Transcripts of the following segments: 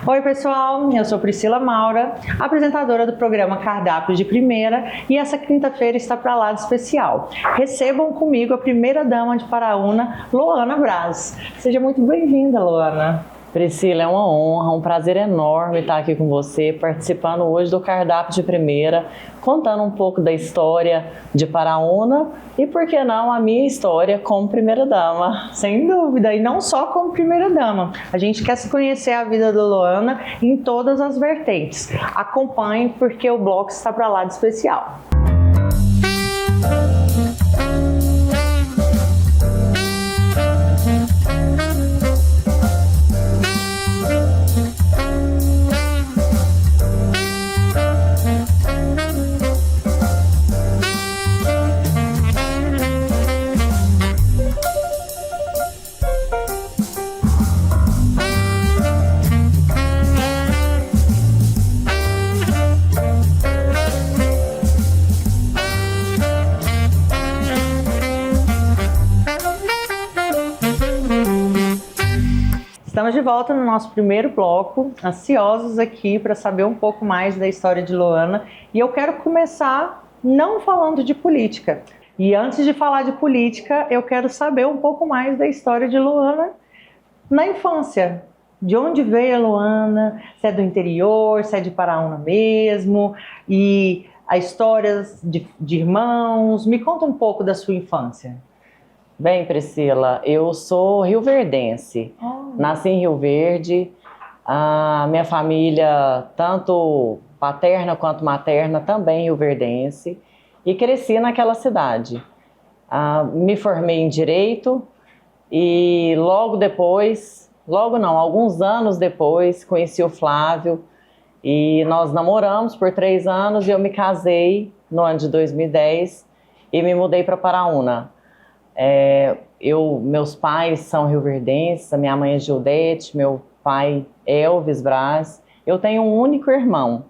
Oi pessoal, eu sou Priscila Maura, apresentadora do programa Cardápio de Primeira, e essa quinta-feira está para lá de especial. Recebam comigo a primeira dama de Paraúna, Loana Braz. Seja muito bem-vinda, Loana. Priscila, é uma honra, um prazer enorme estar aqui com você, participando hoje do Cardápio de Primeira, contando um pouco da história de Paraúna e, por que não, a minha história como primeira-dama. Sem dúvida, e não só como primeira-dama. A gente quer conhecer a vida da Loana em todas as vertentes. Acompanhe, porque o bloco está para lá de especial. Estamos de volta no nosso primeiro bloco, ansiosos aqui para saber um pouco mais da história de Loana. E eu quero começar não falando de política. E antes de falar de política, eu quero saber um pouco mais da história de Loana na infância. De onde veio a Loana? Se é do interior, se é de Paraúna mesmo? E a história de irmãos? Me conta um pouco da sua infância. Bem, Priscila, eu sou rioverdense. Nasci em Rio Verde. A minha família, tanto paterna quanto materna, também rioverdense. E cresci naquela cidade. Me formei em Direito e alguns anos depois, conheci o Flávio. E nós namoramos por 3 anos e eu me casei no ano de 2010 e me mudei para Paraúna. Meus pais são rioverdenses, a minha mãe é Gildete, meu pai Elvis Braz. Eu tenho um único irmão.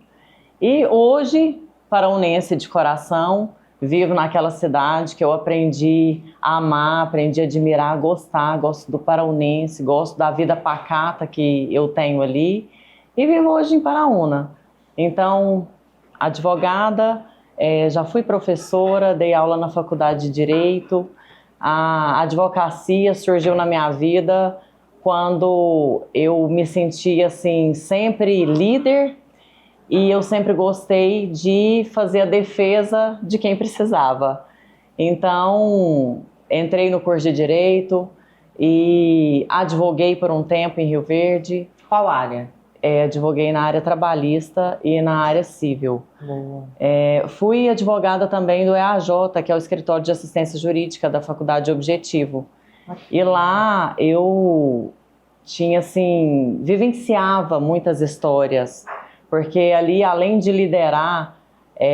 E hoje, paraunense de coração, vivo naquela cidade que eu aprendi a amar, aprendi a admirar, gostar, gosto do paraunense, gosto da vida pacata que eu tenho ali. E vivo hoje em Paraúna. Então, advogada, já fui professora, dei aula na faculdade de Direito. A advocacia surgiu na minha vida quando eu me sentia assim, sempre líder, e eu sempre gostei de fazer a defesa de quem precisava. Então, entrei no curso de Direito e advoguei por um tempo em Rio Verde. Qual área? Advoguei na área trabalhista e na área civil. Fui advogada também do EAJ, que é o Escritório de Assistência Jurídica da Faculdade Objetivo. E lá eu vivenciava muitas histórias, porque ali, além de liderar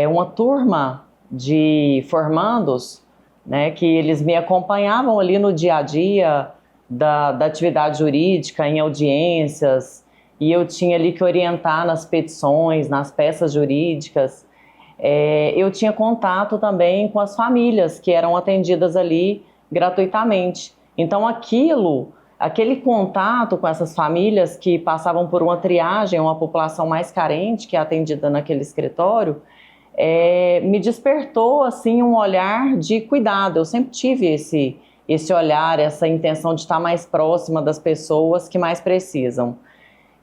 uma turma de formandos, né, que eles me acompanhavam ali no dia a dia da atividade jurídica, em audiências, e eu tinha ali que orientar nas petições, nas peças jurídicas. Eu tinha contato também com as famílias que eram atendidas ali gratuitamente. Então aquele contato com essas famílias que passavam por uma triagem, uma população mais carente que é atendida naquele escritório, me despertou assim um olhar de cuidado. Eu sempre tive esse olhar, essa intenção de estar mais próxima das pessoas que mais precisam.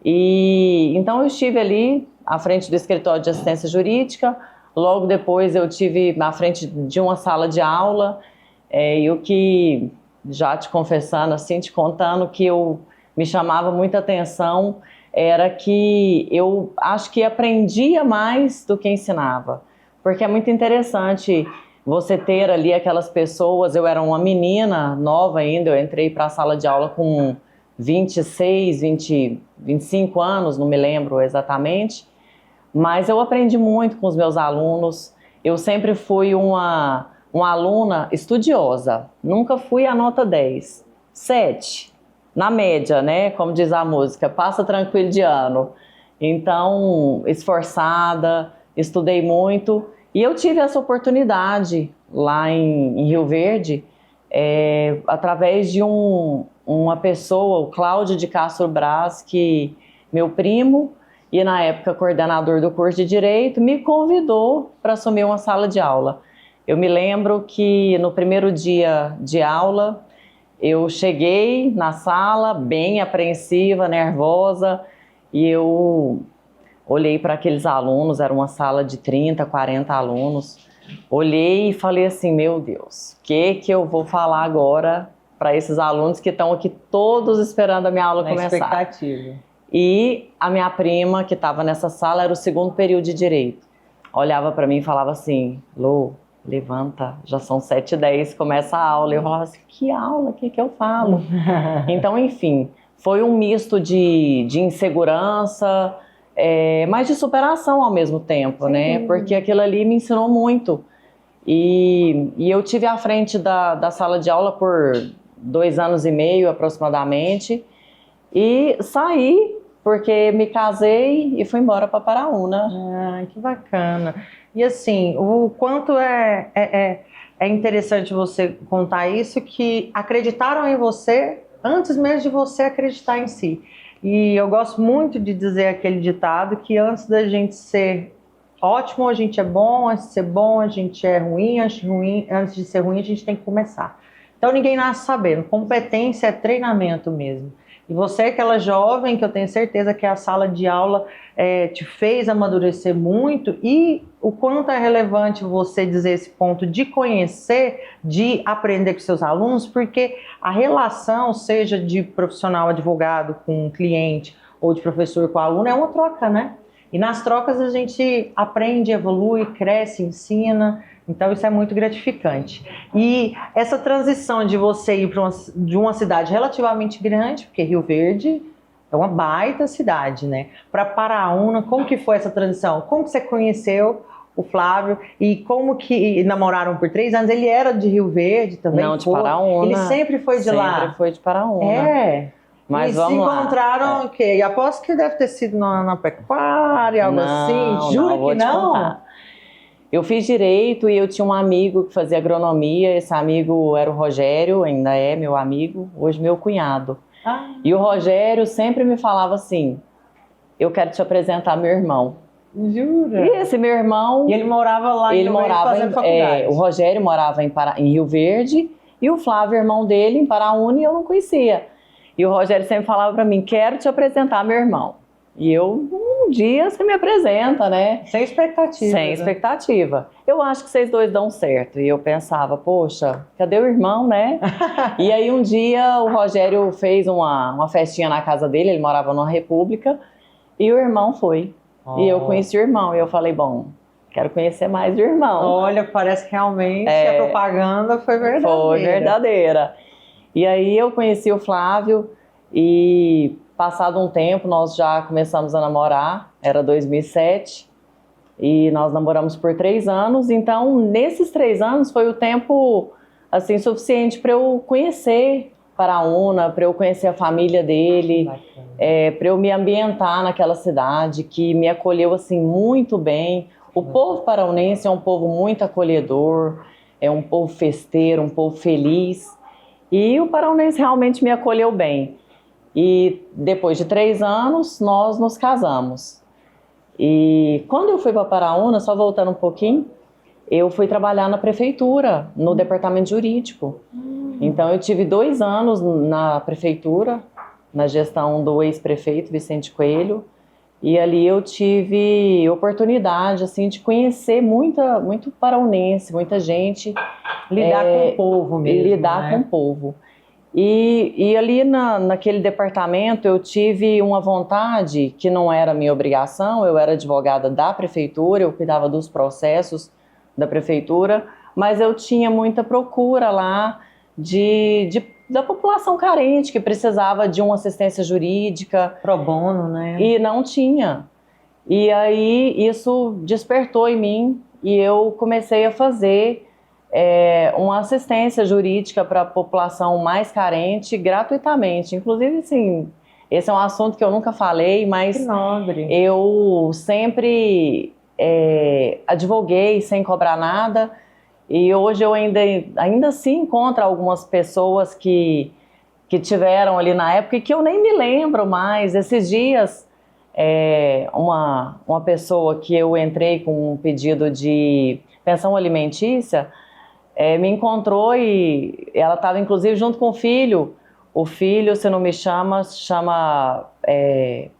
E então eu estive ali à frente do escritório de assistência jurídica. Logo depois eu estive na frente de uma sala de aula, e o que, já te confessando assim, te contando, que me chamava muita atenção era que eu acho que aprendia mais do que ensinava, porque é muito interessante você ter ali aquelas pessoas. Eu era uma menina nova ainda, eu entrei para a sala de aula com 26, 25 anos, não me lembro exatamente, mas eu aprendi muito com os meus alunos. Eu sempre fui uma aluna estudiosa, nunca fui a nota 10, 7, na média, né, como diz a música, passa tranquilo de ano. Então, esforçada, estudei muito, e eu tive essa oportunidade lá em Rio Verde, através de uma pessoa, o Cláudio de Castro Braz, que meu primo, e na época coordenador do curso de Direito, me convidou para assumir uma sala de aula. Eu me lembro que no primeiro dia de aula, eu cheguei na sala bem apreensiva, nervosa, e eu olhei para aqueles alunos, era uma sala de 30, 40 alunos, olhei e falei assim, meu Deus, o que eu vou falar agora para esses alunos que estão aqui todos esperando a minha aula começar? Expectativa. E a minha prima, que estava nessa sala, era o segundo período de Direito. Olhava para mim e falava assim, Lô, levanta, já são 7h10, começa a aula. E eu falava assim, que aula? O que eu falo? Então, enfim, foi um misto de insegurança, mas de superação ao mesmo tempo, né? Porque aquilo ali me ensinou muito. E eu tive à frente da sala de aula por 2 anos e meio, aproximadamente, e saí porque me casei e fui embora para Paraúna. Ah, que bacana. E assim, o quanto é interessante você contar isso, que acreditaram em você antes mesmo de você acreditar em si. E eu gosto muito de dizer aquele ditado que antes da gente ser ótimo, a gente é bom, antes de ser bom, a gente é ruim, antes de ser ruim, a gente tem que começar. Então ninguém nasce sabendo, competência é treinamento mesmo. E você é aquela jovem que eu tenho certeza que a sala de aula te fez amadurecer muito, e o quanto é relevante você dizer esse ponto de conhecer, de aprender com seus alunos, porque a relação, seja de profissional advogado com cliente ou de professor com aluno, é uma troca, né? E nas trocas a gente aprende, evolui, cresce, ensina. Então isso é muito gratificante. E essa transição de você ir de uma cidade relativamente grande, porque Rio Verde é uma baita cidade, né? Para Paraúna, como que foi essa transição? Como que você conheceu o Flávio e como que namoraram por 3 anos? Ele era de Rio Verde também? Não, de Paraúna. Ele sempre foi de lá? Sempre foi de Paraúna. É. Mas e vamos se lá. encontraram o quê? E aposto que deve ter sido na pecuária, algo assim. Jura vou que te não? contar. Eu fiz Direito e eu tinha um amigo que fazia agronomia. Esse amigo era o Rogério, ainda é meu amigo, hoje meu cunhado. E o Rogério sempre me falava assim, eu quero te apresentar meu irmão. Jura? E esse meu irmão... E ele morava lá ele morava fazendo faculdade? o Rogério morava em Rio Verde e o Flávio, irmão dele, em Paraúna, e eu não conhecia. E o Rogério sempre falava pra mim, quero te apresentar meu irmão. E eu, um dia você me apresenta, né? Sem expectativa. Sem expectativa. Eu acho que vocês dois dão certo. E eu pensava, poxa, cadê o irmão, né? E aí um dia o Rogério fez uma festinha na casa dele, ele morava numa república, e o irmão foi. E eu conheci o irmão, e eu falei, bom, quero conhecer mais do irmão. Olha, parece que realmente a propaganda foi verdadeira. Foi verdadeira. E aí eu conheci o Flávio e passado um tempo nós já começamos a namorar, era 2007, e nós namoramos por 3 anos, então nesses 3 anos foi o tempo assim, suficiente para eu conhecer Paraúna, para eu conhecer a família dele, para eu me ambientar naquela cidade que me acolheu assim muito bem. O povo paraunense é um povo muito acolhedor, é um povo festeiro, um povo feliz. E o paraunense realmente me acolheu bem. E depois de 3 anos, nós nos casamos. E quando eu fui para Paraúna, só voltando um pouquinho, eu fui trabalhar na prefeitura, no departamento jurídico. Então eu tive 2 anos na prefeitura, na gestão do ex-prefeito Vicente Coelho. E ali eu tive oportunidade assim, de conhecer muito paraunense, muita gente. Lidar com o povo mesmo. Lidar com o povo. E ali naquele departamento eu tive uma vontade que não era minha obrigação, eu era advogada da prefeitura, eu cuidava dos processos da prefeitura, mas eu tinha muita procura lá da população carente que precisava de uma assistência jurídica. Pro bono, né? E não tinha. E aí isso despertou em mim e eu comecei a fazer uma assistência jurídica para a população mais carente gratuitamente. Inclusive, assim, esse é um assunto que eu nunca falei, mas que nobre. Eu sempre advoguei sem cobrar nada. E hoje eu ainda assim encontro algumas pessoas que tiveram ali na época e que eu nem me lembro mais. Esses dias uma pessoa que eu entrei com um pedido de pensão alimentícia, me encontrou e ela estava inclusive junto com o filho. O filho, se não me chama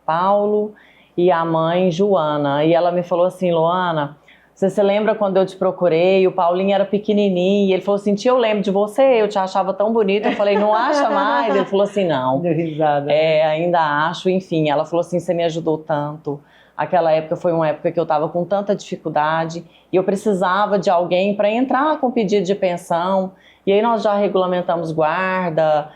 Paulo, e a mãe Joana. E ela me falou assim: Luana, você se lembra quando eu te procurei? O Paulinho era pequenininho. E ele falou assim: tia, eu lembro de você, eu te achava tão bonita. Eu falei: não acha mais? Ele falou assim: não. Deu risada. Ainda acho. Enfim, ela falou assim: você me ajudou tanto. Aquela época foi uma época que eu estava com tanta dificuldade e eu precisava de alguém para entrar com pedido de pensão. E aí nós já regulamentamos guarda,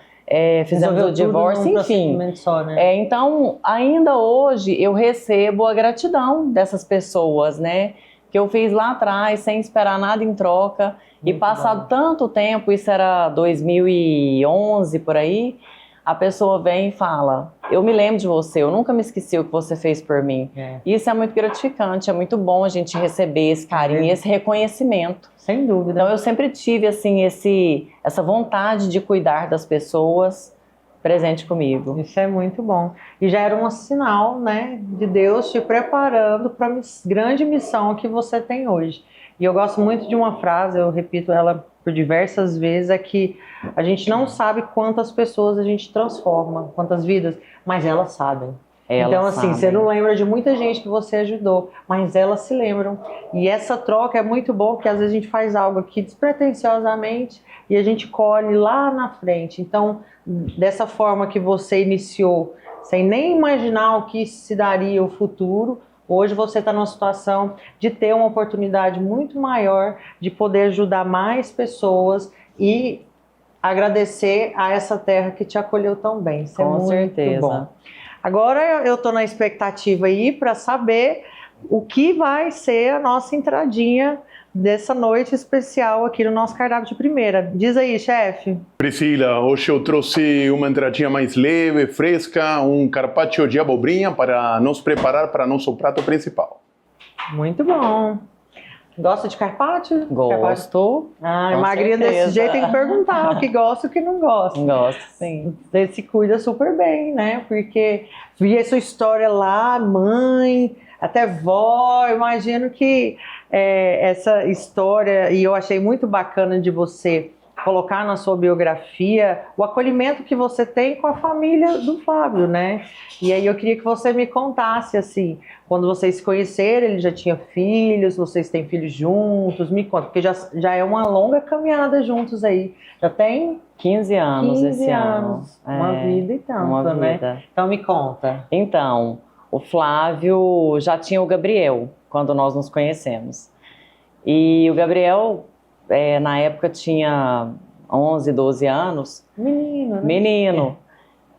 fizemos o divórcio, enfim. Só, né? Então, ainda hoje eu recebo a gratidão dessas pessoas, né? Que eu fiz lá atrás, sem esperar nada em troca. Muito e passado tanto tempo, isso era 2011 por aí, a pessoa vem e fala: eu me lembro de você, eu nunca me esqueci o que você fez por mim. Isso é muito gratificante, é muito bom a gente receber esse carinho, esse reconhecimento. Sem dúvida. Então eu sempre tive assim, essa vontade de cuidar das pessoas presente comigo. Isso é muito bom. E já era um sinal, né, de Deus te preparando para a grande missão que você tem hoje. E eu gosto muito de uma frase, eu repito ela por diversas vezes, é que a gente não sabe quantas pessoas a gente transforma, quantas vidas, mas elas sabem. Então, assim, você não lembra de muita gente que você ajudou, mas elas se lembram. E essa troca é muito bom, porque às vezes a gente faz algo aqui despretensiosamente e a gente colhe lá na frente. Então, dessa forma que você iniciou, sem nem imaginar o que se daria o futuro, hoje você está numa situação de ter uma oportunidade muito maior de poder ajudar mais pessoas e agradecer a essa terra que te acolheu tão bem. Isso Com certeza. Muito bom. Agora eu estou na expectativa aí para saber o que vai ser a nossa entradinha dessa noite especial aqui no nosso cardápio de primeira. Diz aí, chefe. Priscila, hoje eu trouxe uma entradinha mais leve, fresca, um carpaccio de abobrinha para nos preparar para nosso prato principal. Muito bom. Gosta de carpaccio? Gosto. Magrinha desse jeito tem que perguntar o que gosta e o que não gosta. Gosto, sim. Você se cuida super bem, né? Porque vi a sua história lá, mãe, até vó, imagino que essa história, e eu achei muito bacana de você colocar na sua biografia o acolhimento que você tem com a família do Flávio, né? E aí eu queria que você me contasse, assim, quando vocês se conheceram, ele já tinha filhos, vocês têm filhos juntos, me conta, porque já é uma longa caminhada juntos aí, já tem 15 anos 15 esse anos, ano. Uma vida e tanto, né? Então me conta. Então, o Flávio já tinha o Gabriel, quando nós nos conhecemos. E o Gabriel, na época, tinha 11, 12 anos. Menino, né? Menino.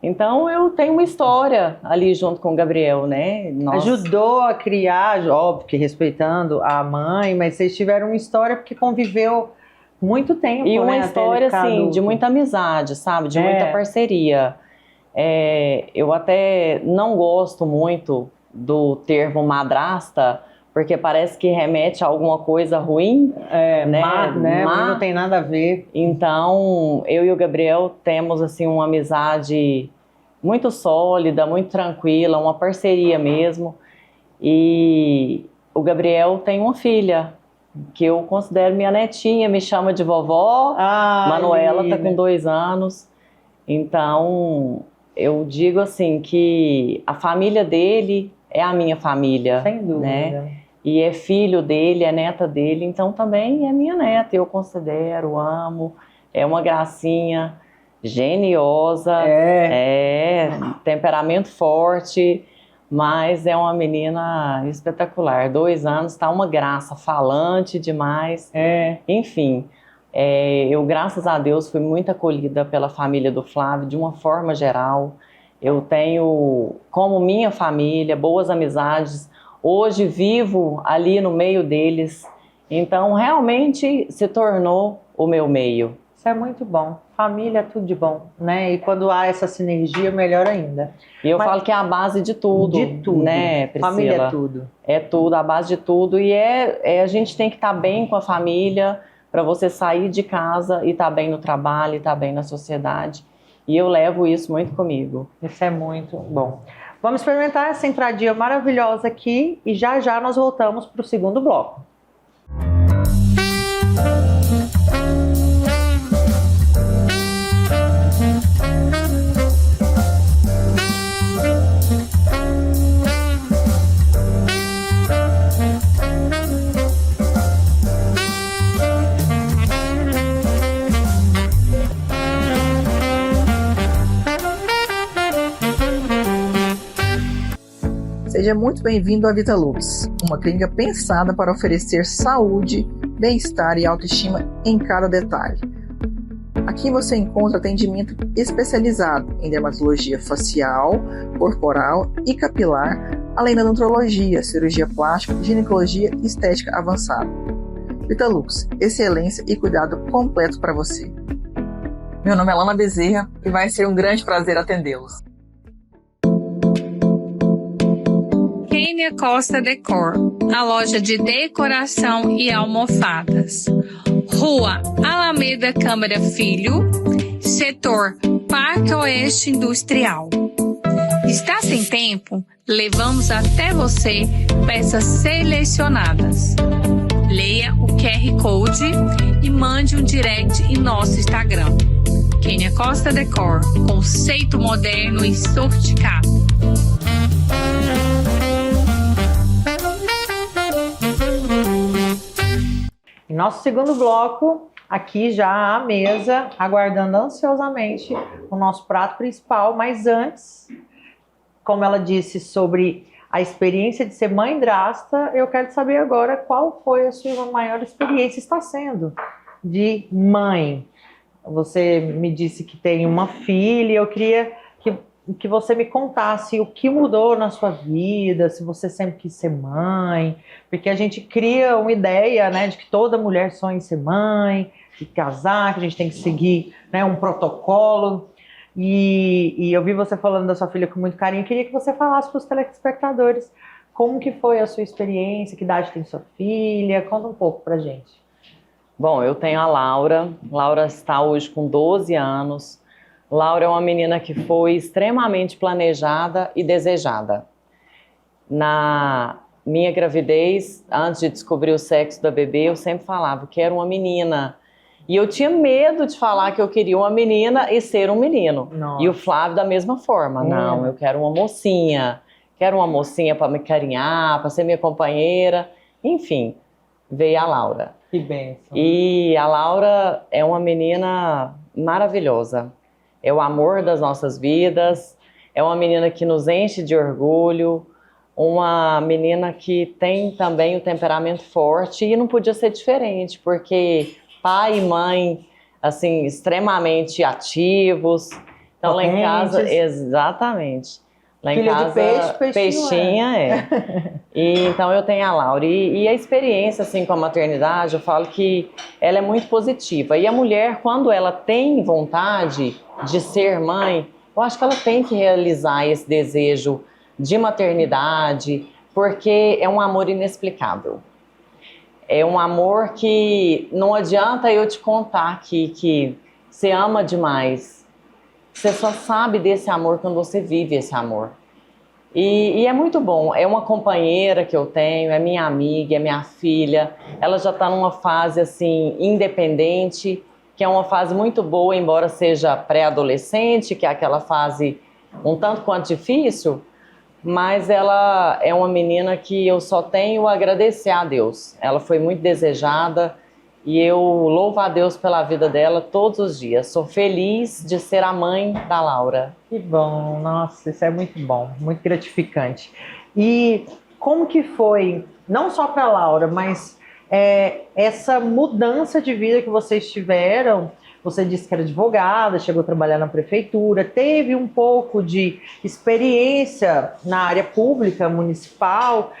Então, eu tenho uma história ali junto com o Gabriel, né? Ajudou a criar, óbvio que respeitando a mãe, mas vocês tiveram uma história porque conviveu muito tempo, e uma né? história, assim, de muita amizade, sabe? De muita parceria. Eu até não gosto muito do termo madrasta, porque parece que remete a alguma coisa ruim, né? Mas não tem nada a ver. Então, eu e o Gabriel temos assim uma amizade muito sólida, muito tranquila, uma parceria mesmo. E o Gabriel tem uma filha, que eu considero minha netinha, me chama de vovó. Manuela está com 2 anos. Então, eu digo assim que a família dele é a minha família. Sem dúvida. Né? E é filho dele, é neta dele, então também é minha neta, eu considero, amo, é uma gracinha, geniosa, temperamento forte, mas é uma menina espetacular. 2 anos, tá uma graça, falante demais, enfim. Eu, graças a Deus, fui muito acolhida pela família do Flávio, de uma forma geral. Eu tenho, como minha família, boas amizades. Hoje vivo ali no meio deles, então realmente se tornou o meu meio. Isso é muito bom. Família é tudo de bom, né? E quando há essa sinergia, melhor ainda. E eu falo que é a base de tudo. De tudo. Né, Priscila? Família é tudo. É tudo, a base de tudo. E a gente tem que estar bem com a família para você sair de casa e estar bem no trabalho, e estar bem na sociedade. E eu levo isso muito comigo. Isso é muito bom. Vamos experimentar essa entradinha maravilhosa aqui e já já nós voltamos para o segundo bloco. Seja muito bem-vindo à Vitalux, uma clínica pensada para oferecer saúde, bem-estar e autoestima em cada detalhe. Aqui você encontra atendimento especializado em dermatologia facial, corporal e capilar, além da odontologia, cirurgia plástica, ginecologia e estética avançada. Vitalux, excelência e cuidado completo para você. Meu nome é Lana Bezerra e vai ser um grande prazer atendê-los. Kênia Costa Decor, a loja de decoração e almofadas. Rua Alameda Câmara Filho, setor Parque Oeste Industrial. Está sem tempo? Levamos até você peças selecionadas. Leia o QR Code e mande um direct em nosso Instagram. Kênia Costa Decor, conceito moderno e sofisticado. Em nosso segundo bloco, aqui já à mesa, aguardando ansiosamente o nosso prato principal, mas antes, como ela disse sobre a experiência de ser mãe drasta, eu quero saber agora qual foi a sua maior experiência, está sendo, de mãe. Você me disse que tem uma filha, eu queria que você me contasse o que mudou na sua vida, se você sempre quis ser mãe, porque a gente cria uma ideia, né, de que toda mulher sonha em ser mãe, de casar, que a gente tem que seguir, né, um protocolo, e eu vi você falando da sua filha com muito carinho, eu queria que você falasse para os telespectadores como que foi a sua experiência, que idade tem sua filha, conta um pouco pra gente. Bom, eu tenho a Laura. Laura está hoje com 12 anos. Laura é uma menina que foi extremamente planejada e desejada. Na minha gravidez, antes de descobrir o sexo da bebê, eu sempre falava que era uma menina. E eu tinha medo de falar que eu queria uma menina e ser um menino. Nossa. E o Flávio da mesma forma. Não, eu quero uma mocinha. Quero uma mocinha para me carinhar, para ser minha companheira. Enfim, veio a Laura. Que bênção. E a Laura é uma menina maravilhosa. É o amor das nossas vidas, é uma menina que nos enche de orgulho, uma menina que tem também o temperamento forte e não podia ser diferente, porque pai e mãe, assim, extremamente ativos. Então lá em casa, exatamente. Lá Filha em casa, de peixe, peixinha é. E, então eu tenho a Laura. E a experiência assim, com a maternidade, eu falo que ela é muito positiva. E a mulher, quando ela tem vontade de ser mãe, eu acho que ela tem que realizar esse desejo de maternidade, porque é um amor inexplicável. É um amor que não adianta eu te contar aqui que você ama demais. Você só sabe desse amor quando você vive esse amor. E é muito bom. É uma companheira que eu tenho, é minha amiga, é minha filha. Ela já está numa fase assim independente, que é uma fase muito boa, embora seja pré-adolescente, que é aquela fase um tanto quanto difícil, mas ela é uma menina que eu só tenho a agradecer a Deus. Ela foi muito desejada e eu louvo a Deus pela vida dela todos os dias. Sou feliz de ser a mãe da Laura. Que bom, nossa, isso é muito bom, muito gratificante. E como que foi, não só para a Laura, mas essa mudança de vida que vocês tiveram? Você disse que era advogada, chegou a trabalhar na prefeitura, teve um pouco de experiência na área pública, municipal.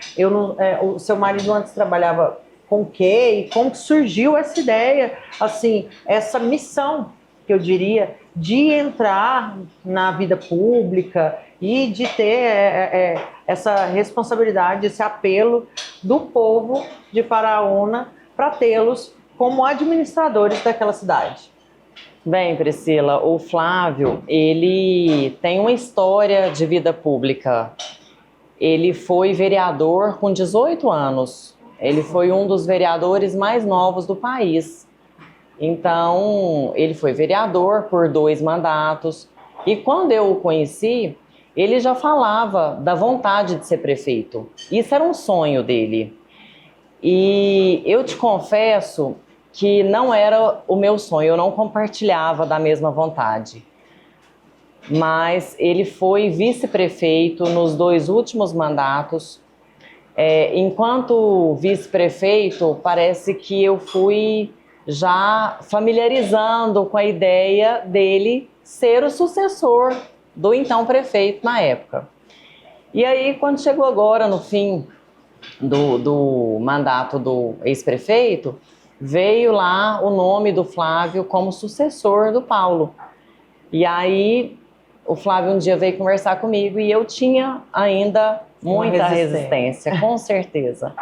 O seu marido antes trabalhava com o quê? E como que surgiu essa ideia, assim, essa missão, que eu diria, de entrar na vida pública e de ter essa responsabilidade, esse apelo do povo de Paraúna para tê-los como administradores daquela cidade? Bem, Priscila, o Flávio, ele tem uma história de vida pública. Ele foi vereador com 18 anos. Ele foi um dos vereadores mais novos do país. Então, ele foi vereador por 2 mandatos. E quando eu o conheci, ele já falava da vontade de ser prefeito. Isso era um sonho dele. E eu te confesso que não era o meu sonho, eu não compartilhava da mesma vontade. Mas ele foi vice-prefeito nos 2 últimos mandatos. Enquanto vice-prefeito, parece que eu fui já familiarizando com a ideia dele ser o sucessor do então prefeito na época. E aí, quando chegou agora, no fim do mandato do ex-prefeito, veio lá o nome do Flávio como sucessor do Paulo. E aí, o Flávio um dia veio conversar comigo e eu tinha ainda muita resistência, com certeza.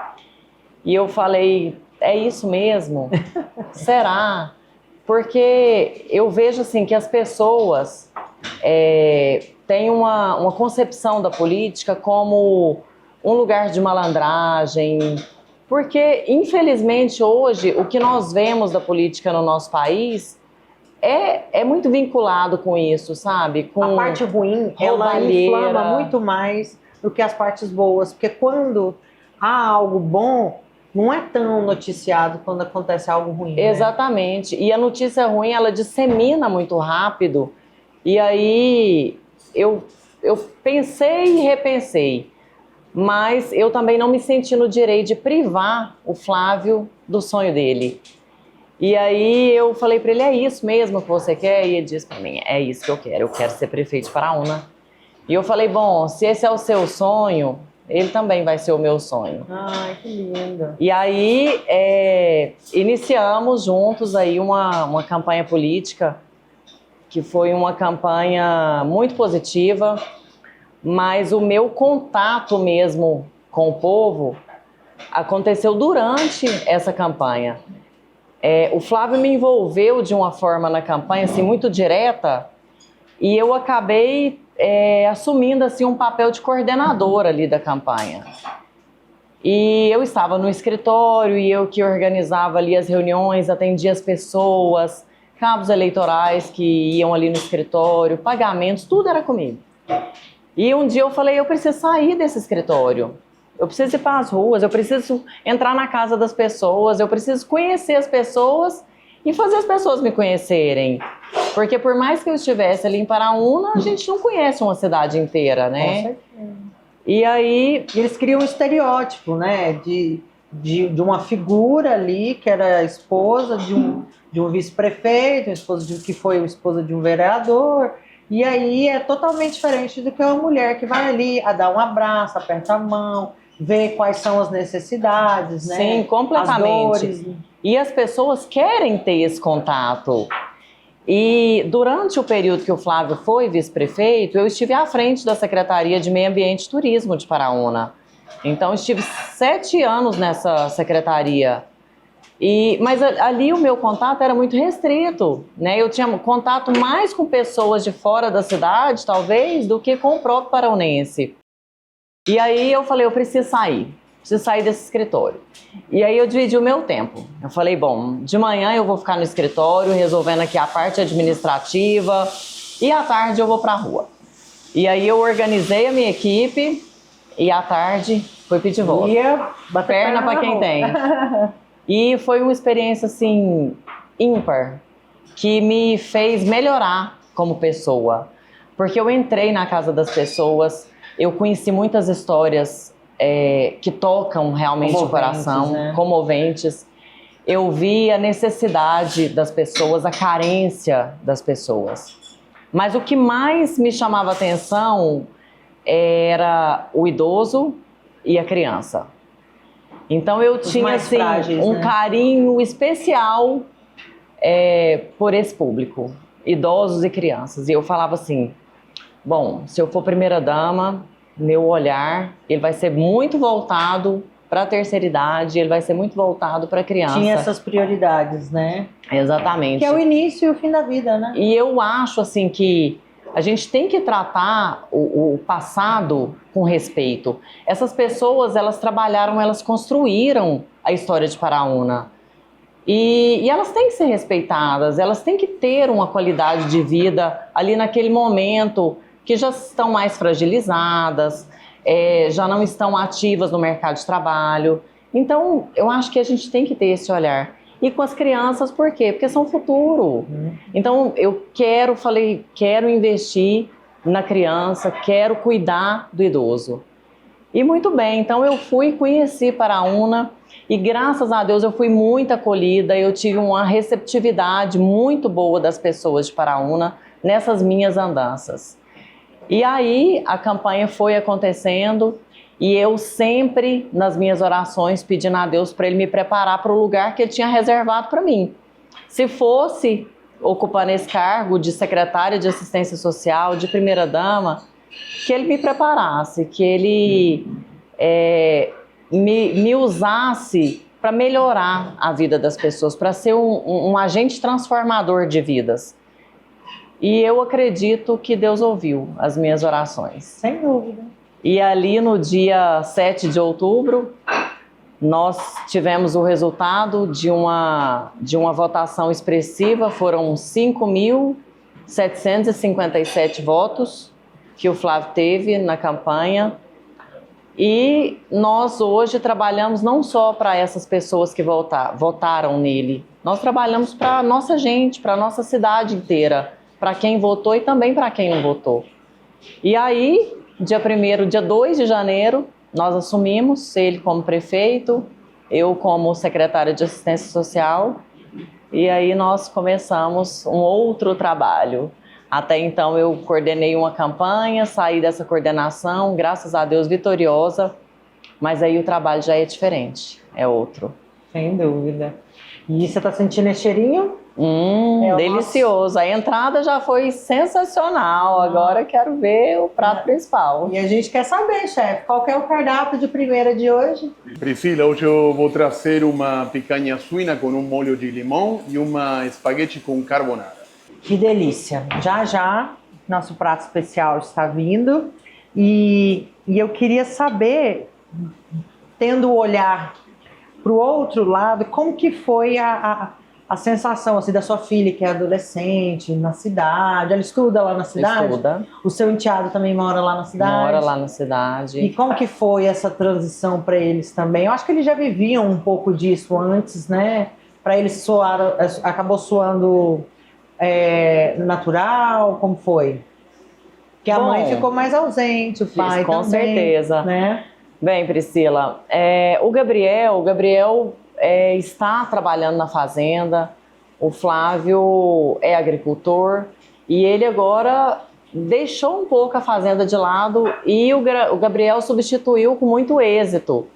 E eu falei, é isso mesmo? Será? Porque eu vejo assim que as pessoas têm uma concepção da política como um lugar de malandragem, porque infelizmente hoje o que nós vemos da política no nosso país é muito vinculado com isso, sabe? Com a parte ruim, ela inflama muito mais do que as partes boas, porque quando há algo bom, não é tão noticiado quando acontece algo ruim. Exatamente. Né? E a notícia ruim, ela dissemina muito rápido. E aí eu pensei e repensei. Mas eu também não me senti no direito de privar o Flávio do sonho dele. E aí eu falei para ele, é isso mesmo que você quer? E ele disse para mim, é isso que eu quero ser prefeito de Paraúna. E eu falei, bom, se esse é o seu sonho, ele também vai ser o meu sonho. Ai, que lindo. E aí iniciamos juntos aí uma campanha política, que foi uma campanha muito positiva, mas o meu contato mesmo com o povo aconteceu durante essa campanha. O Flávio me envolveu de uma forma na campanha assim, muito direta, e eu acabei assumindo assim, um papel de coordenadora ali da campanha. E eu estava no escritório e eu que organizava ali as reuniões, atendia as pessoas, cabos eleitorais que iam ali no escritório, pagamentos, tudo era comigo. E um dia eu falei, eu preciso sair desse escritório, eu preciso ir para as ruas, eu preciso entrar na casa das pessoas, eu preciso conhecer as pessoas e fazer as pessoas me conhecerem. Porque por mais que eu estivesse ali em Paraúna, a gente não conhece uma cidade inteira, né? Com certeza. E aí... eles criam um estereótipo, né? De uma figura ali, que era a esposa de um vice-prefeito, que foi a esposa de um vereador. E aí é totalmente diferente do que uma mulher que vai ali a dar um abraço, aperta a mão, vê quais são as necessidades, né? Sim, completamente. As dores. E as pessoas querem ter esse contato. E durante o período que o Flávio foi vice-prefeito, eu estive à frente da Secretaria de Meio Ambiente e Turismo de Paraúna. Então, estive 7 anos nessa secretaria. Mas ali o meu contato era muito restrito, né? Eu tinha contato mais com pessoas de fora da cidade, talvez, do que com o próprio paraunense. E aí eu falei, eu preciso sair desse escritório. E aí eu dividi o meu tempo. Eu falei, bom, de manhã eu vou ficar no escritório, resolvendo aqui a parte administrativa, e à tarde eu vou para a rua. E aí eu organizei a minha equipe, e à tarde fui pedir voto. Perna para quem tem. E foi uma experiência, assim, ímpar, que me fez melhorar como pessoa. Porque eu entrei na casa das pessoas, eu conheci muitas histórias que tocam realmente o coração, né? Comoventes. Eu vi a necessidade das pessoas, a carência das pessoas. Mas o que mais me chamava atenção era o idoso e a criança. Então eu tinha assim, frágeis, um carinho especial por esse público, idosos e crianças. E eu falava assim, bom, se eu for primeira-dama, meu olhar ele vai ser muito voltado para a terceira idade, ele vai ser muito voltado para a criança. Tinha essas prioridades, né? Exatamente. Que é o início e o fim da vida, né? E eu acho assim que a gente tem que tratar o passado com respeito. Essas pessoas, elas trabalharam, elas construíram a história de Paraúna. E elas têm que ser respeitadas, elas têm que ter uma qualidade de vida ali naquele momento que já estão mais fragilizadas, já não estão ativas no mercado de trabalho. Então, eu acho que a gente tem que ter esse olhar. E com as crianças, por quê? Porque são o futuro. Então, eu quero investir na criança, quero cuidar do idoso. E muito bem, então eu conheci Paraúna e graças a Deus eu fui muito acolhida, eu tive uma receptividade muito boa das pessoas de Paraúna nessas minhas andanças. E aí a campanha foi acontecendo e eu sempre nas minhas orações pedindo a Deus para Ele me preparar para o lugar que Ele tinha reservado para mim. Se fosse ocupando esse cargo de secretária de assistência social, de primeira-dama, que Ele me preparasse, que Ele me usasse para melhorar a vida das pessoas, para ser um agente transformador de vidas. E eu acredito que Deus ouviu as minhas orações. Sem dúvida. E ali no dia 7 de outubro, nós tivemos o resultado de uma votação expressiva, foram 5.757 votos que o Flávio teve na campanha. E nós hoje trabalhamos não só para essas pessoas que votaram nele, nós trabalhamos para a nossa gente, para a nossa cidade inteira, para quem votou e também para quem não votou. E aí, dia 2 de janeiro, nós assumimos, ele como prefeito, eu como secretária de assistência social, e aí nós começamos um outro trabalho. Até então eu coordenei uma campanha, saí dessa coordenação, graças a Deus vitoriosa, mas aí o trabalho já é diferente, é outro. Sem dúvida. E você tá sentindo esse cheirinho? Delicioso. Nosso... A entrada já foi sensacional, agora quero ver o prato principal. E a gente quer saber, chefe, qual que é o cardápio de primeira de hoje? Priscila, hoje eu vou trazer uma picanha suína com um molho de limão e uma espaguete com carbonara. Que delícia! Já já nosso prato especial está vindo e eu queria saber, tendo o olhar para o outro lado, como que foi a sensação assim, da sua filha, que é adolescente, na cidade. Ela estuda lá na cidade? Estuda. O seu enteado também mora lá na cidade? Mora lá na cidade. E como que foi essa transição para eles também? Eu acho que eles já viviam um pouco disso antes, né? Para eles acabou soando natural, como foi? Porque a mãe ficou mais ausente, o pai com também. Certeza. Né? Bem, Priscila, o Gabriel está trabalhando na fazenda, o Flávio é agricultor e ele agora deixou um pouco a fazenda de lado e o Gabriel substituiu com muito êxito.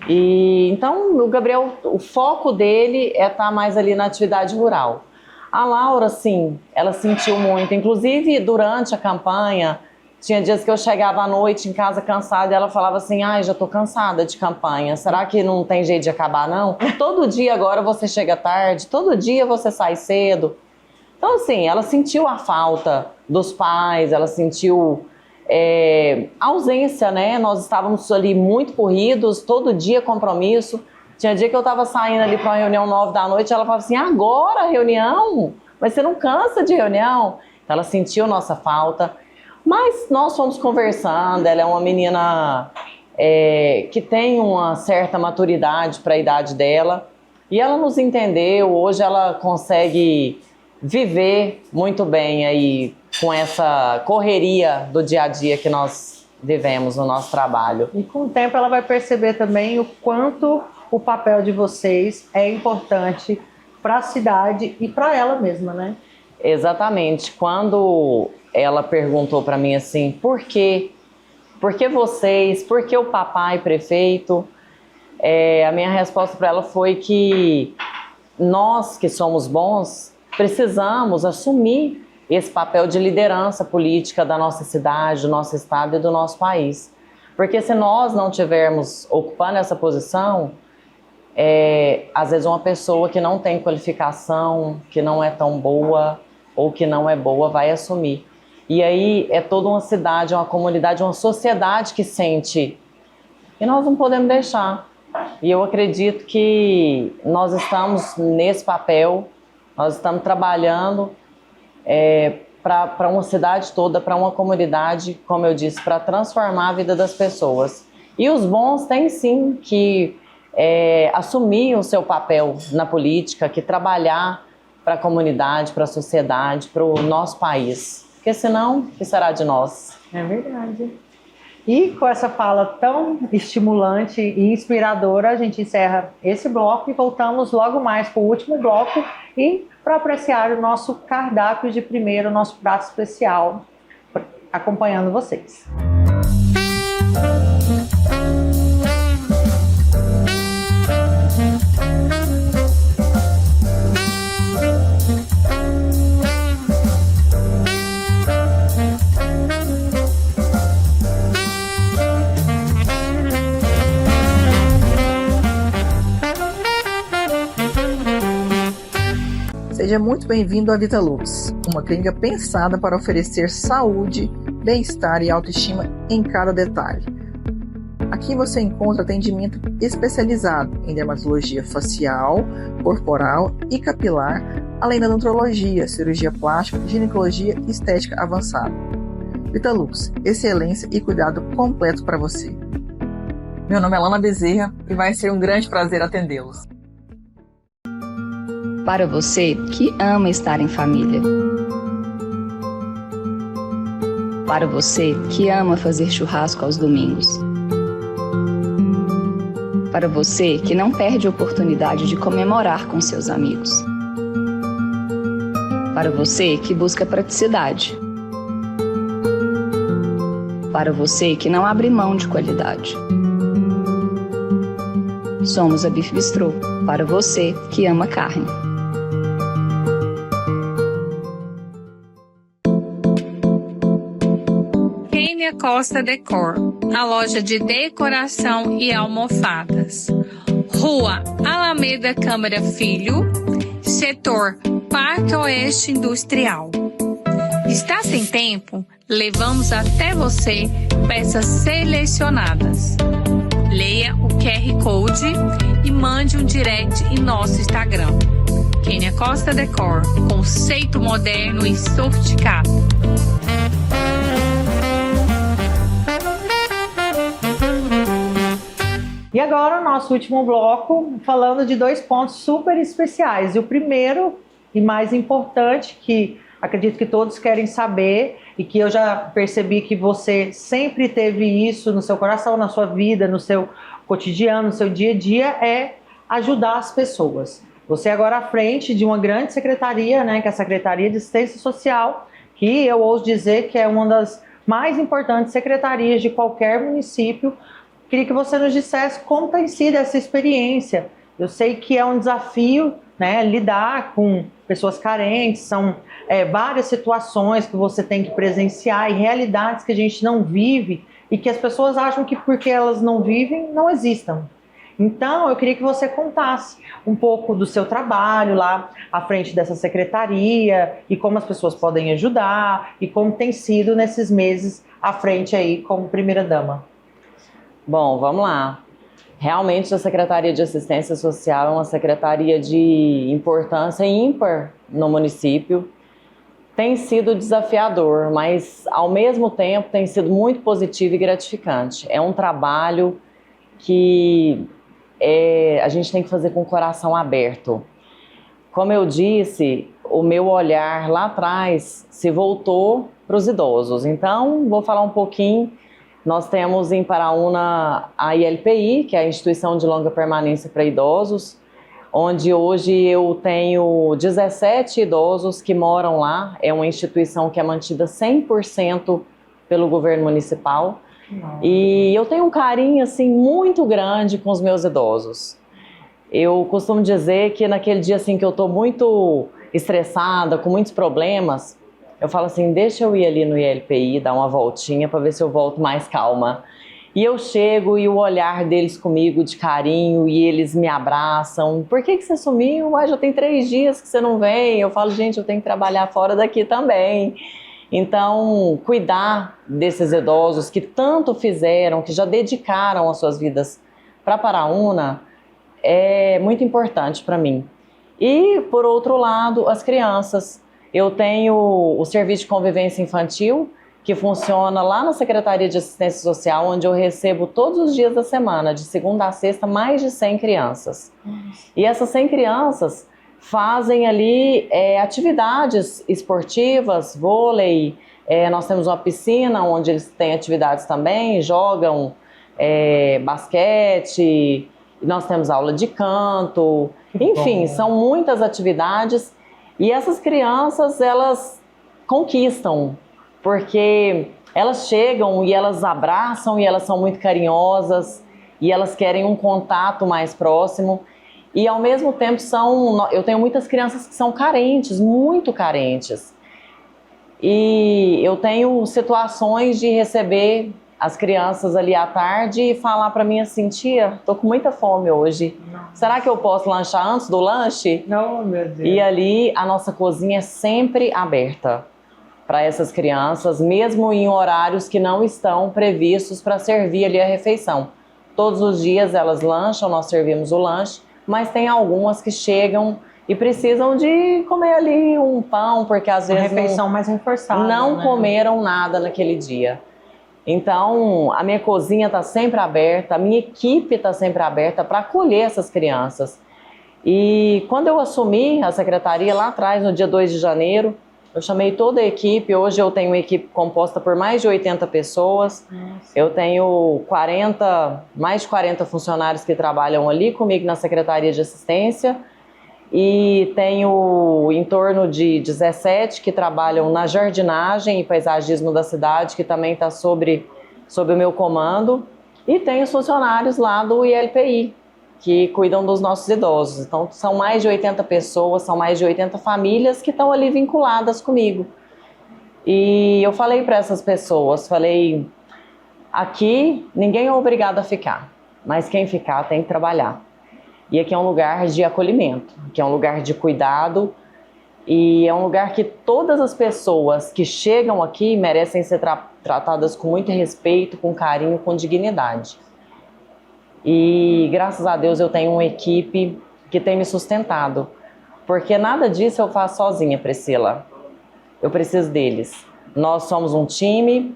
E então o Gabriel, o foco dele é estar mais ali na atividade rural. A Laura, sim, ela sentiu muito, inclusive durante a campanha, tinha dias que eu chegava à noite em casa cansada e ela falava assim, ai, já tô cansada de campanha, será que não tem jeito de acabar não? Todo dia agora você chega tarde, todo dia você sai cedo. Então assim, ela sentiu a falta dos pais, ela sentiu a ausência, né? Nós estávamos ali muito corridos, todo dia compromisso. Tinha dia que eu estava saindo ali para uma reunião 9 da noite, ela falava assim, agora reunião? Mas você não cansa de reunião? Então ela sentiu nossa falta. Mas nós fomos conversando, ela é uma menina que tem uma certa maturidade para a idade dela e ela nos entendeu, hoje ela consegue viver muito bem aí com essa correria do dia a dia que nós vivemos no nosso trabalho. E com o tempo ela vai perceber também o quanto o papel de vocês é importante para a cidade e para ela mesma, né? Exatamente. Quando ela perguntou para mim assim, por quê? Por que vocês? Por que o papai prefeito? A minha resposta para ela foi que nós que somos bons precisamos assumir esse papel de liderança política da nossa cidade, do nosso estado e do nosso país. Porque se nós não tivermos ocupando essa posição, às vezes uma pessoa que não tem qualificação, que não é tão boa ou que não é boa vai assumir. E aí é toda uma cidade, uma comunidade, uma sociedade que sente. E nós não podemos deixar. E eu acredito que nós estamos nesse papel, nós estamos trabalhando para uma cidade toda, para uma comunidade, como eu disse, para transformar a vida das pessoas. E os bons têm sim que assumir o seu papel na política, que trabalhar para a comunidade, para a sociedade, para o nosso país. Porque senão, o que será de nós? É verdade. E com essa fala tão estimulante e inspiradora, a gente encerra esse bloco e voltamos logo mais para o último bloco e para apreciar o nosso cardápio de primeiro, o nosso prato especial, acompanhando vocês. Seja muito bem-vindo à Vitalux, uma clínica pensada para oferecer saúde, bem-estar e autoestima em cada detalhe. Aqui você encontra atendimento especializado em dermatologia facial, corporal e capilar, além da nutrologia, cirurgia plástica, ginecologia e estética avançada. Vitalux, excelência e cuidado completo para você. Meu nome é Lana Bezerra e vai ser um grande prazer atendê-los. Para você que ama estar em família. Para você que ama fazer churrasco aos domingos. Para você que não perde a oportunidade de comemorar com seus amigos. Para você que busca praticidade. Para você que não abre mão de qualidade. Somos a Beef Bistrô, para você que ama carne. Kênia Costa Decor, a loja de decoração e almofadas. Rua Alameda Câmara Filho, setor Parque Oeste Industrial. Está sem tempo? Levamos até você peças selecionadas. Leia o QR Code e mande um direct em nosso Instagram. Kênia Costa Decor, conceito moderno e sofisticado. E agora o nosso último bloco, falando de 2 pontos super especiais. E o primeiro e mais importante, que acredito que todos querem saber e que eu já percebi que você sempre teve isso no seu coração, na sua vida, no seu cotidiano, no seu dia a dia, é ajudar as pessoas. Você agora à frente de uma grande secretaria, né, que é a Secretaria de Assistência Social, que eu ouso dizer que é uma das mais importantes secretarias de qualquer município. Queria que você nos dissesse como tem sido essa experiência. Eu sei que é um desafio, né, lidar com pessoas carentes, são várias situações que você tem que presenciar e realidades que a gente não vive e que as pessoas acham que porque elas não vivem, não existam. Então, eu queria que você contasse um pouco do seu trabalho lá à frente dessa secretaria e como as pessoas podem ajudar e como tem sido nesses meses à frente aí como primeira-dama. Bom, vamos lá. Realmente a Secretaria de Assistência Social é uma secretaria de importância ímpar no município. Tem sido desafiador, mas ao mesmo tempo tem sido muito positivo e gratificante. É um trabalho que a gente tem que fazer com o coração aberto. Como eu disse, o meu olhar lá atrás se voltou para os idosos. Então, vou falar um pouquinho. Nós temos em Paraúna a ILPI, que é a Instituição de Longa Permanência para Idosos, onde hoje eu tenho 17 idosos que moram lá. É uma instituição que é mantida 100% pelo governo municipal. E eu tenho um carinho assim, muito grande com os meus idosos. Eu costumo dizer que naquele dia assim, que eu estou muito estressada, com muitos problemas, eu falo assim, deixa eu ir ali no ILPI, dar uma voltinha para ver se eu volto mais calma. E eu chego e o olhar deles comigo de carinho e eles me abraçam. Por que você sumiu? Já tem 3 dias que você não vem. Eu falo, gente, eu tenho que trabalhar fora daqui também. Então, cuidar desses idosos que tanto fizeram, que já dedicaram as suas vidas para Paraúna, é muito importante para mim. E, por outro lado, as crianças. Eu tenho o serviço de convivência infantil, que funciona lá na Secretaria de Assistência Social, onde eu recebo todos os dias da semana, de segunda a sexta, mais de 100 crianças. E essas 100 crianças fazem ali atividades esportivas, vôlei, nós temos uma piscina onde eles têm atividades também, jogam basquete, nós temos aula de canto, enfim, são muitas atividades e essas crianças, elas conquistam, porque elas chegam e elas abraçam e elas são muito carinhosas e elas querem um contato mais próximo. E ao mesmo tempo eu tenho muitas crianças que são carentes, muito carentes. E eu tenho situações de receber as crianças ali à tarde e falar para mim assim, tia, tô com muita fome hoje. Será que eu posso lanchar antes do lanche? Não, meu Deus. E ali a nossa cozinha é sempre aberta para essas crianças, mesmo em horários que não estão previstos para servir ali a refeição. Todos os dias elas lancham, nós servimos o lanche, mas tem algumas que chegam e precisam de comer ali um pão, porque às vezes refeição mais reforçada, não né? comeram nada naquele dia. Então, a minha cozinha está sempre aberta, a minha equipe está sempre aberta para acolher essas crianças. E quando eu assumi a secretaria lá atrás, no dia 2 de janeiro, eu chamei toda a equipe. Hoje eu tenho uma equipe composta por mais de 80 pessoas. Nossa. Eu tenho mais de 40 funcionários que trabalham ali comigo na Secretaria de Assistência. E tenho em torno de 17 que trabalham na jardinagem e paisagismo da cidade, que também está sob o meu comando. E tenho os funcionários lá do ILPI, que cuidam dos nossos idosos. Então, são mais de 80 pessoas, são mais de 80 famílias que estão ali vinculadas comigo. E eu falei para essas pessoas, aqui ninguém é obrigado a ficar, mas quem ficar tem que trabalhar. E aqui é um lugar de acolhimento, aqui é um lugar de cuidado e é um lugar que todas as pessoas que chegam aqui merecem ser tratadas com muito respeito, com carinho, com dignidade. E graças a Deus eu tenho uma equipe que tem me sustentado, porque nada disso eu faço sozinha, Priscila. Eu preciso deles. Nós somos um time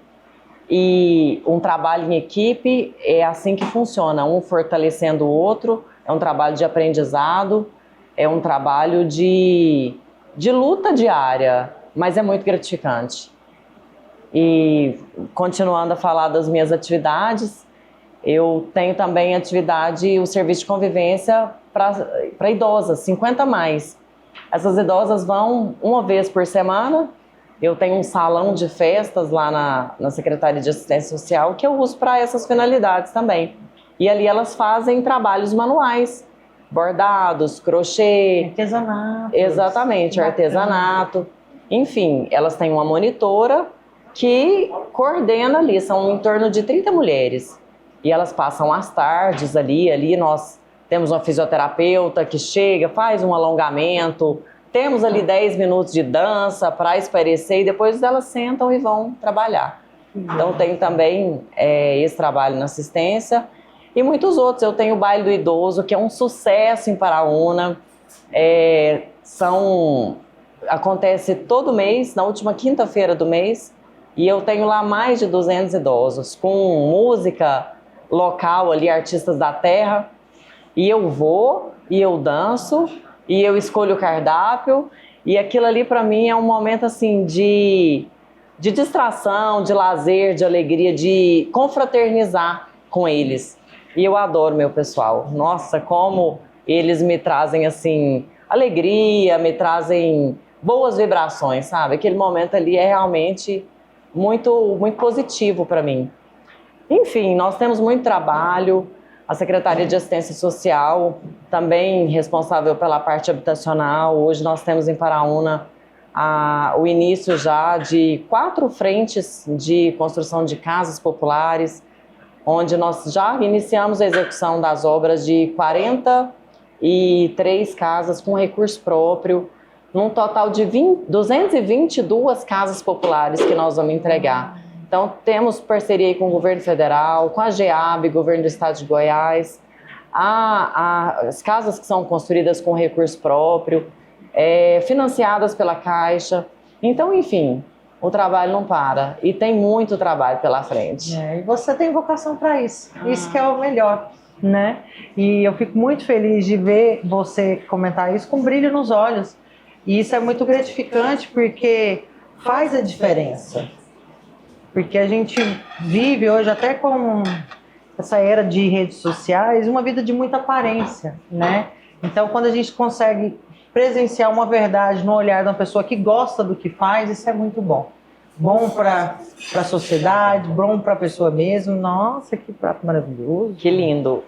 e um trabalho em equipe é assim que funciona, um fortalecendo o outro. É um trabalho de aprendizado, é um trabalho de luta diária, mas é muito gratificante. E continuando a falar das minhas atividades, eu tenho também o serviço de convivência para idosas, 50 mais. Essas idosas vão uma vez por semana. Eu tenho um salão de festas lá na Secretaria de Assistência Social que eu uso para essas finalidades também. E ali elas fazem trabalhos manuais, bordados, crochê. Artesanato. Exatamente, artesanato. Enfim, elas têm uma monitora que coordena ali, são em torno de 30 mulheres. E elas passam as tardes ali nós temos uma fisioterapeuta que chega, faz um alongamento, temos ali 10 minutos de dança para espairecer e depois elas sentam e vão trabalhar. Então tem também esse trabalho na assistência. E muitos outros. Eu tenho o Baile do Idoso, que é um sucesso em Paraúna. Acontece todo mês, na última quinta-feira do mês. E eu tenho lá mais de 200 idosos, com música local ali, artistas da terra. E eu vou, e eu danço, e eu escolho o cardápio. E aquilo ali para mim é um momento assim de distração, de lazer, de alegria, de confraternizar com eles. E eu adoro meu pessoal. Nossa, como eles me trazem, assim, alegria, me trazem boas vibrações, sabe? Aquele momento ali é realmente muito, muito positivo para mim. Enfim, nós temos muito trabalho. A Secretaria de Assistência Social, também responsável pela parte habitacional. Hoje nós temos em Paraúna o início já de 4 frentes de construção de casas populares. onde nós já iniciamos a execução das obras de 43 casas com recurso próprio, num total de 222 casas populares que nós vamos entregar. Então, temos parceria aí com o governo federal, com a GEAB, governo do estado de Goiás, as casas que são construídas com recurso próprio, financiadas pela Caixa. Então, enfim, o trabalho não para e tem muito trabalho pela frente. E você tem vocação para isso, isso que é o melhor, né? E eu fico muito feliz de ver você comentar isso com brilho nos olhos. E isso é muito gratificante porque faz a diferença. Porque a gente vive hoje, até com essa era de redes sociais, uma vida de muita aparência, né? Então, quando a gente consegue presenciar uma verdade no olhar de uma pessoa que gosta do que faz, isso é muito bom. Bom para a sociedade, bom para a pessoa mesmo. Nossa, que prato maravilhoso. Que lindo.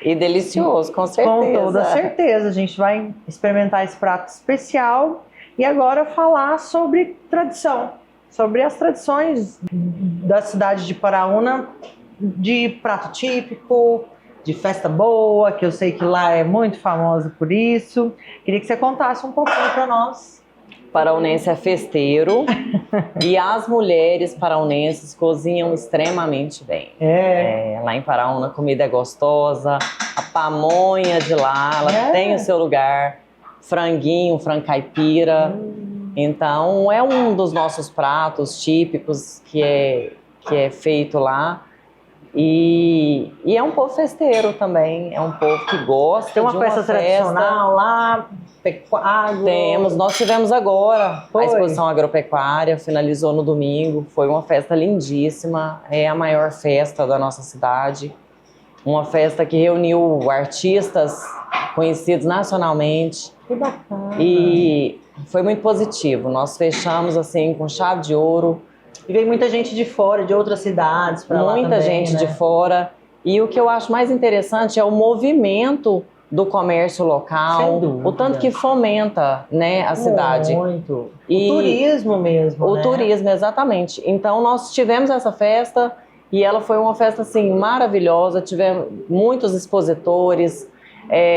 E delicioso, com certeza. Com toda certeza. A gente vai experimentar esse prato especial e agora falar sobre tradição. Sobre as tradições da cidade de Paraúna, de prato típico, de festa boa, que eu sei que lá é muito famosa por isso. Queria que você contasse um pouquinho para nós. Paraunense é festeiro e as mulheres paraunenses cozinham extremamente bem. Lá em Paraúna a comida é gostosa, a pamonha de lá, ela tem o seu lugar, franguinho, frango caipira. Então é um dos nossos pratos típicos que é feito lá. E é um povo festeiro também, é um povo que gosta de uma festa tradicional lá, pecuária. Nós tivemos agora a exposição agropecuária, finalizou no domingo, foi uma festa lindíssima, é a maior festa da nossa cidade, uma festa que reuniu artistas conhecidos nacionalmente. Que bacana! E foi muito positivo, nós fechamos assim com chave de ouro. E veio muita gente de fora, de outras cidades para lá também, muita gente de fora. E o que eu acho mais interessante é o movimento do comércio local, o tanto que fomenta, né, a cidade. Muito. O turismo mesmo, O turismo, exatamente. Então, nós tivemos essa festa e ela foi uma festa, assim, maravilhosa. Tivemos muitos expositores,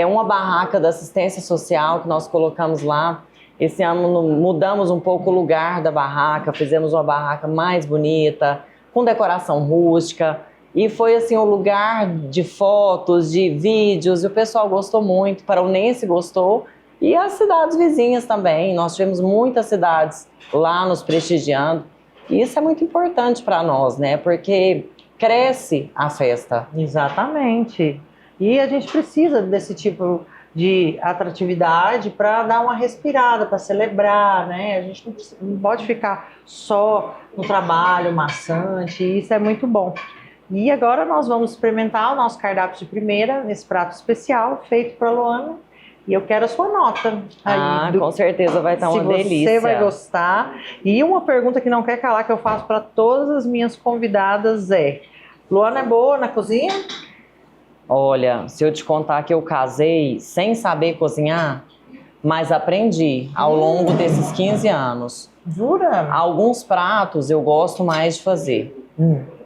uma barraca da assistência social que nós colocamos lá. Esse ano mudamos um pouco o lugar da barraca, fizemos uma barraca mais bonita, com decoração rústica. E foi assim um lugar de fotos, de vídeos, e o pessoal gostou muito, Paraunense gostou, e as cidades vizinhas também. Nós tivemos muitas cidades lá nos prestigiando. E isso é muito importante para nós, né? Porque cresce a festa. Exatamente. E a gente precisa desse tipo de atratividade para dar uma respirada, para celebrar, né? A gente não pode ficar só no trabalho maçante, e isso é muito bom. E agora nós vamos experimentar o nosso cardápio de primeira, nesse prato especial, feito para a Luana. E eu quero a sua nota. Com certeza vai estar uma delícia. Se você vai gostar. E uma pergunta que não quer calar, que eu faço para todas as minhas convidadas é: Luana é boa na cozinha? Olha, se eu te contar que eu casei sem saber cozinhar, mas aprendi ao longo desses 15 anos. Jura? Alguns pratos eu gosto mais de fazer.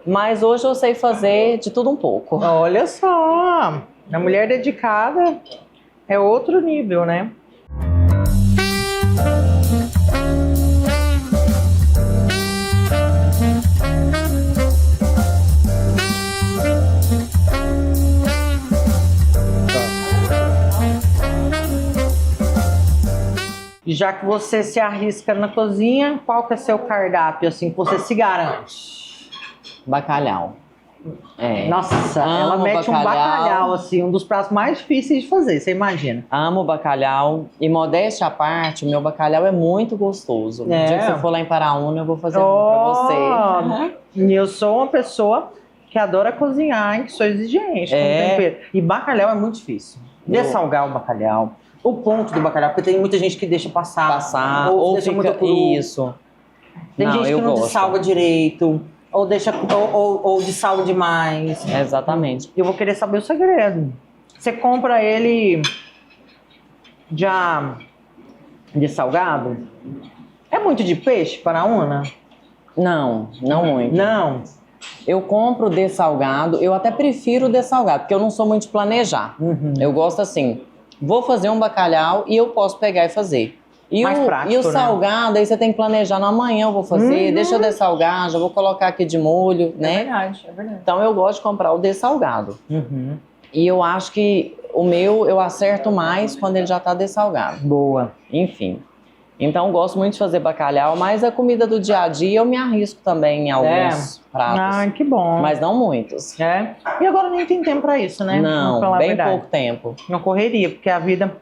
Mas hoje eu sei fazer de tudo um pouco. Olha só, a mulher dedicada é outro nível, né? Já que você se arrisca na cozinha, qual que é seu cardápio, assim, que você se garante? Bacalhau. Nossa, ela mete um bacalhau, assim, um dos pratos mais difíceis de fazer, você imagina. Amo bacalhau. E modéstia à parte, o meu bacalhau é muito gostoso. No dia que você for lá em Paraúna, eu vou fazer um pra você. E eu sou uma pessoa que adora cozinhar, hein, que sou exigente com tempero. E bacalhau é muito difícil. Dessalgar o bacalhau. O ponto do bacalhau, porque tem muita gente que deixa passar ou deixa muito cru. Isso. Tem gente que não dessalga direito, ou deixa ou dessalga demais. Exatamente. Eu vou querer saber o segredo. Você compra ele já dessalgado? É muito de peixe, Paraúna? Não, não muito. Não. Eu compro dessalgado, eu até prefiro o dessalgado, porque eu não sou muito de planejar. Eu gosto assim, vou fazer um bacalhau e eu posso pegar e fazer. Mais prático, e o né? salgado, aí você tem que planejar, no amanhã eu vou fazer, deixa eu dessalgar, já vou colocar aqui de molho, né? É verdade. Então eu gosto de comprar o dessalgado. E eu acho que o meu eu acerto mais quando ele já tá dessalgado. Boa. Enfim. Então eu gosto muito de fazer bacalhau, mas a comida do dia a dia eu me arrisco também em alguns pratos. Ai, que bom. Mas não muitos. É. E agora nem tem tempo pra isso, né? Vamos Não, falar a bem verdade. pouco tempo. Não correria, porque a vida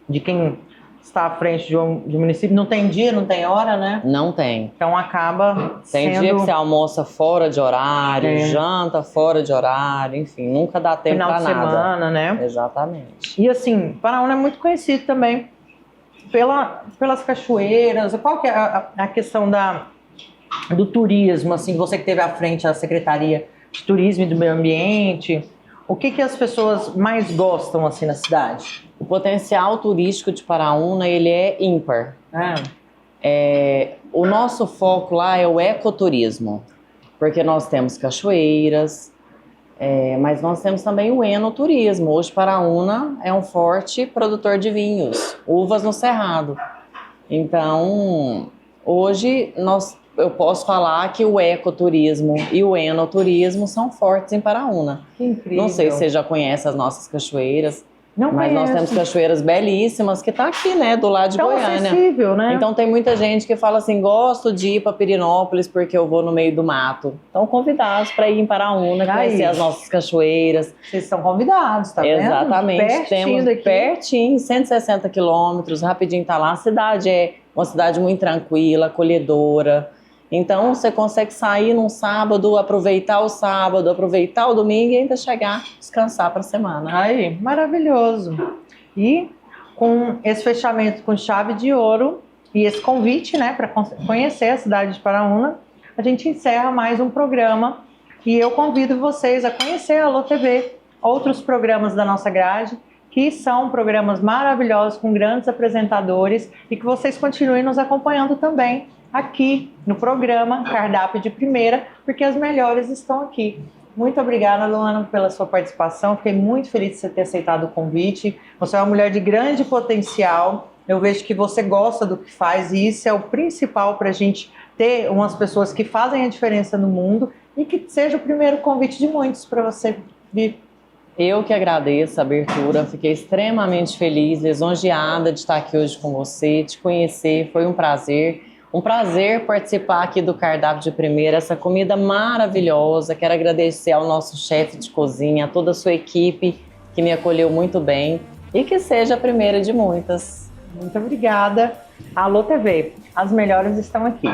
de quem está à frente de um município não tem dia, não tem hora, né? Não tem. Então acaba Tem sendo dia que você almoça fora de horário, É. janta fora de horário, enfim, nunca dá tempo final pra de nada. semana, né? Exatamente. E assim, Paraúna é muito conhecido também pelas cachoeiras. Qual que é a questão do turismo, assim, você que teve à frente da Secretaria de Turismo e do Meio Ambiente, o que as pessoas mais gostam, assim, na cidade? O potencial turístico de Paraúna, ele é ímpar. O nosso foco lá é o ecoturismo, porque nós temos cachoeiras, mas nós temos também o enoturismo. Hoje Paraúna é um forte produtor de vinhos, uvas no Cerrado. Então, hoje eu posso falar que o ecoturismo e o enoturismo são fortes em Paraúna. Que incrível. Não sei se você já conhece as nossas cachoeiras. Não Mas nós conheço. temos cachoeiras belíssimas que tá aqui, né, do lado de Tão Goiânia. acessível, né? Então tem muita gente que fala assim, gosto de ir para Pirinópolis porque eu vou no meio do mato. Então convidados para ir em Paraúna, conhecer as nossas cachoeiras. Vocês estão convidados, tá vendo? Exatamente, Pertinho temos daqui. pertinho, 160 quilômetros, rapidinho tá lá. A cidade é uma cidade muito tranquila, acolhedora. Então você consegue sair num sábado, aproveitar o domingo e ainda chegar, descansar para a semana. Aí, maravilhoso. E com esse fechamento com chave de ouro e esse convite, né, para conhecer a cidade de Paraúna, a gente encerra mais um programa e eu convido vocês a conhecer a Alô TV, outros programas da nossa grade, que são programas maravilhosos com grandes apresentadores e que vocês continuem nos acompanhando também aqui no programa Cardápio de Primeira, porque as melhores estão aqui. Muito obrigada, Luana, pela sua participação. Fiquei muito feliz de você ter aceitado o convite. Você é uma mulher de grande potencial. Eu vejo que você gosta do que faz e isso é o principal para a gente ter umas pessoas que fazem a diferença no mundo e que seja o primeiro convite de muitos para você vir. Eu que agradeço a abertura, fiquei extremamente feliz, lisonjeada de estar aqui hoje com você, te conhecer, foi um prazer. Um prazer participar aqui do Cardápio de Primeira, essa comida maravilhosa. Quero agradecer ao nosso chefe de cozinha, a toda a sua equipe que me acolheu muito bem e que seja a primeira de muitas. Muito obrigada. Alô TV, as melhores estão aqui.